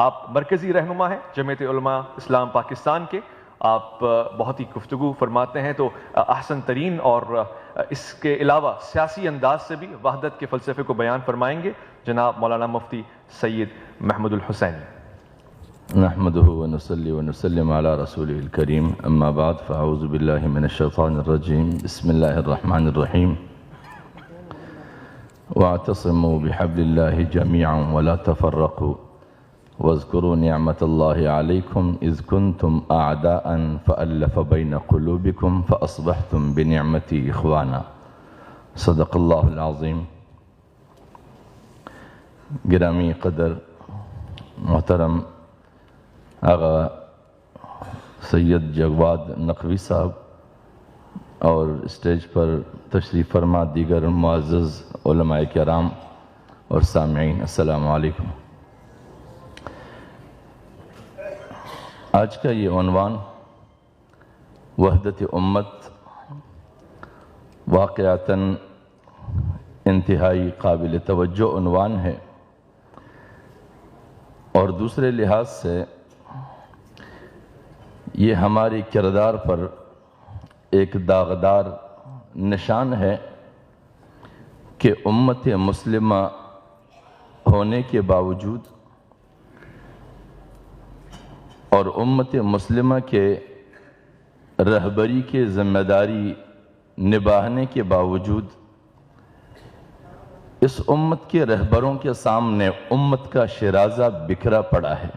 آپ مرکزی رہنما ہیں جمعیت علماء اسلام پاکستان کے، آپ بہت ہی گفتگو فرماتے ہیں، تو احسن ترین اور اس کے علاوہ سیاسی انداز سے بھی وحدت کے فلسفے کو بیان فرمائیں گے جناب مولانا مفتی سید محمود الحسینی۔ نحمده ونصلي ونسلم على رسوله الكريم، اما بعد فاعوذ بالله من الشيطان الرجيم، بسم الله الرحمن الرحيم، واعتصموا بحبل الله جميعا ولا تفرقوا واذكروا نعمة الله عليكم إذ كنتم أعداء فألف بين قلوبكم فأصبحتم بنعمتي إخوانا، صدق الله العظيم۔ گرامی قدر محترم آغا سید جواد نقوی صاحب اور اسٹیج پر تشریف فرما دیگر معزز علماء کرام اور سامعین، السلام علیکم۔ آج کا یہ عنوان وحدت امت واقعتاً انتہائی قابل توجہ عنوان ہے، اور دوسرے لحاظ سے یہ ہماری کردار پر ایک داغدار نشان ہے کہ امت مسلمہ ہونے کے باوجود اور امت مسلمہ کے رہبری کے ذمہ داری نبھانے کے باوجود اس امت کے رہبروں کے سامنے امت کا شیرازہ بکھرا پڑا ہے۔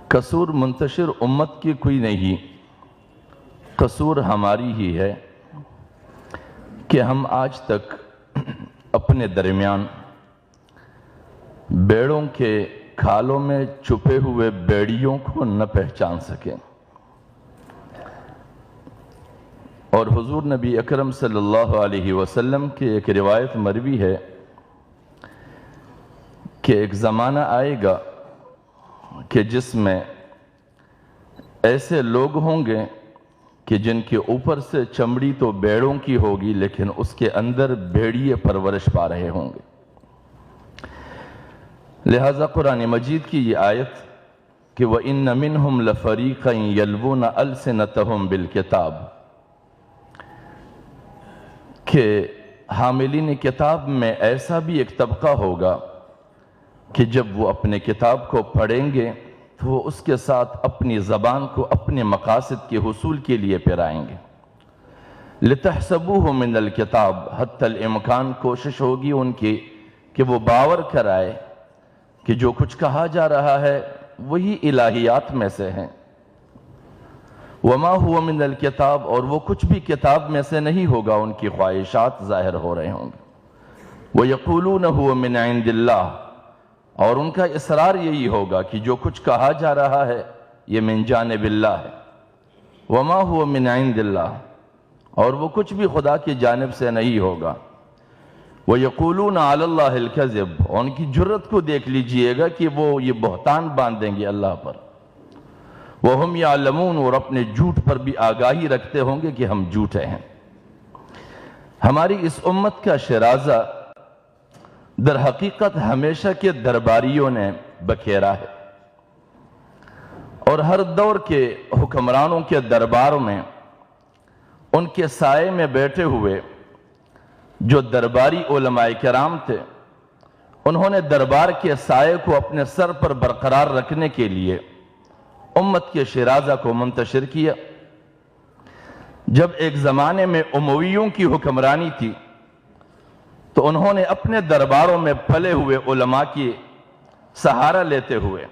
قصور منتشر امت کی کوئی نہیں، قصور ہماری ہی ہے کہ ہم آج تک اپنے درمیان بیڑوں کے کھالوں میں چھپے ہوئے بیڑیوں کو نہ پہچان سکیں، اور حضور نبی اکرم صلی اللہ علیہ وسلم کی ایک روایت مروی ہے کہ ایک زمانہ آئے گا کہ جس میں ایسے لوگ ہوں گے کہ جن کے اوپر سے چمڑی تو بیڑوں کی ہوگی لیکن اس کے اندر بھیڑیے پرورش پا رہے ہوں گے۔ لہذا قرآن مجید کی یہ آیت کہ وَإِنَّ مِنْهُمْ لَفَرِيقًا يَلْوُونَ أَلْسِنَتَهُمْ بِالْكِتَابِ، کہ حاملین کتاب میں ایسا بھی ایک طبقہ ہوگا کہ جب وہ اپنے کتاب کو پڑھیں گے تو وہ اس کے ساتھ اپنی زبان کو اپنے مقاصد کے حصول کے لیے پھیرائیں گے۔ لِتَحْسَبُوهُ مِنَ الْكِتَابِ، حتی الامکان کوشش ہوگی ان کی کہ وہ باور کرائے کہ جو کچھ کہا جا رہا ہے وہی الہیات میں سے ہیں۔ وَمَا هُوَ مِنَ الْكِتَابِ، اور وہ کچھ بھی کتاب میں سے نہیں ہوگا، ان کی خواہشات ظاہر ہو رہے ہوں گے۔ وَيَقُولُونَ هُوَ مِنْ عِنْدِ اللَّهِ، اور ان کا اصرار یہی ہوگا کہ جو کچھ کہا جا رہا ہے یہ من جانب اللہ ہے۔ وَمَا هُوَ مِنْ عِنْدِ اللَّهِ، اور وہ کچھ بھی خدا کی جانب سے نہیں ہوگا۔ وَيَقُولُونَ عَلَى اللَّهِ الْكَذِبِ، ان کی جرت کو دیکھ لیجئے گا کہ وہ یہ بہتان باندھیں گے اللہ پر۔ وَهُمْ يَعْلَمُونَ، اور اپنے جھوٹ پر بھی آگاہی رکھتے ہوں گے کہ ہم جھوٹے ہیں۔ ہماری اس امت کا شیرازہ در حقیقت ہمیشہ کے درباریوں نے بکھیرا ہے، اور ہر دور کے حکمرانوں کے درباروں میں ان کے سائے میں بیٹھے ہوئے جو درباری علماء کرام تھے، انہوں نے دربار کے سائے کو اپنے سر پر برقرار رکھنے کے لیے امت کے شیرازہ کو منتشر کیا۔ جب ایک زمانے میں امویوں کی حکمرانی تھی تو انہوں نے اپنے درباروں میں پھلے ہوئے علماء کی سہارا لیتے ہوئے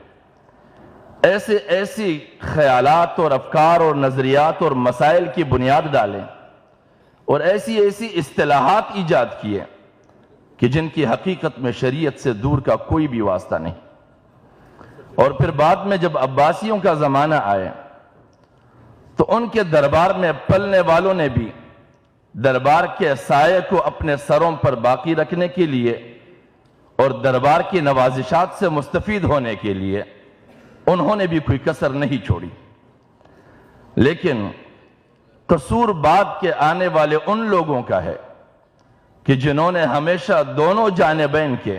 ایسی خیالات اور افکار اور نظریات اور مسائل کی بنیاد ڈالیں اور ایسی اصطلاحات ایجاد کیے کہ جن کی حقیقت میں شریعت سے دور کا کوئی بھی واسطہ نہیں۔ اور پھر بعد میں جب عباسیوں کا زمانہ آیا تو ان کے دربار میں پلنے والوں نے بھی دربار کے سائے کو اپنے سروں پر باقی رکھنے کے لیے اور دربار کی نوازشات سے مستفید ہونے کے لیے انہوں نے بھی کوئی کسر نہیں چھوڑی۔ لیکن قصور بعد کے آنے والے ان لوگوں کا ہے کہ جنہوں نے ہمیشہ دونوں جانبین کے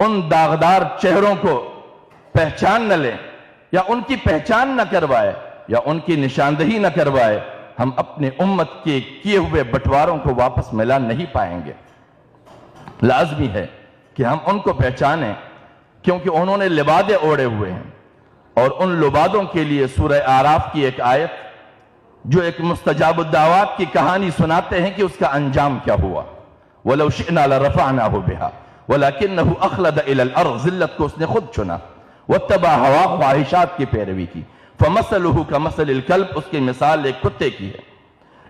ان داغدار چہروں کو پہچان نہ لیں یا ان کی پہچان نہ کروائے یا ان کی نشاندہی نہ کروائے، ہم اپنے امت کے کیے ہوئے بٹواروں کو واپس ملا نہیں پائیں گے۔ لازمی ہے کہ ہم ان کو پہچانیں، کیونکہ انہوں نے لبادے اوڑے ہوئے ہیں، اور ان لبادوں کے لیے سورہ اعراف کی ایک آیت جو ایک مستجاب الدعوات کی کہانی سناتے ہیں کہ اس کا انجام کیا ہوا۔ وَلَوْ شِئْنَا لَرَفَعْنَاهُ بِهَا وَلَكِنَّهُ أَخْلَدَ إِلَى الْأَرْضِ، ذلت کو اس نے خود چنا، وَاتَّبَعَ هَوَاهُ، خواہشات کی پیروی کی، فَمَثَلُهُ كَمَثَلِ الْكَلْبِ، اس کی مثال ایک کتے کی ہے،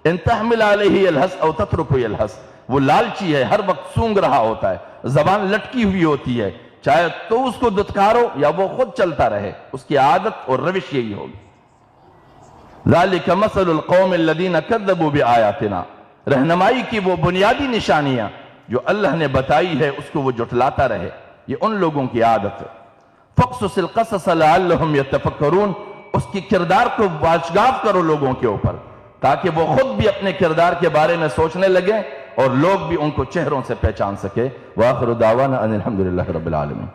إِن تَحْمِلْ عَلَيْهِ يَلْهَثْ أَوْ تَتْرُكْهُ يَلْهَثْ، وہ لالچی ہے، ہر وقت سونگ رہا ہوتا ہے، زبان لٹکی ہوئی ہوتی ہے، چاہے تو اس کو دتکارو یا وہ خود چلتا رہے، اس کی عادت اور روش یہی ہوگی۔ ذَلِكَ مَثَلُ الْقَوْمِ الَّذِينَ كَذَّبُوا بِآيَاتِنَا، رہنمائی کی وہ بنیادی نشانیاں جو اللہ نے بتائی ہے اس کو وہ جھٹلاتا رہے، یہ ان لوگوں کی عادت ہے۔ فَقْصُصِ الْقَصَصَ لَعَلَّهُمْ يَتَفَكَّرُونَ، اس کی کردار کو واشگاف کرو لوگوں کے اوپر تاکہ وہ خود بھی اپنے کردار کے بارے میں سوچنے لگیں اور لوگ بھی ان کو چہروں سے پہچان سکے۔ وآخر دعوانا ان الحمدللہ رب العالمین۔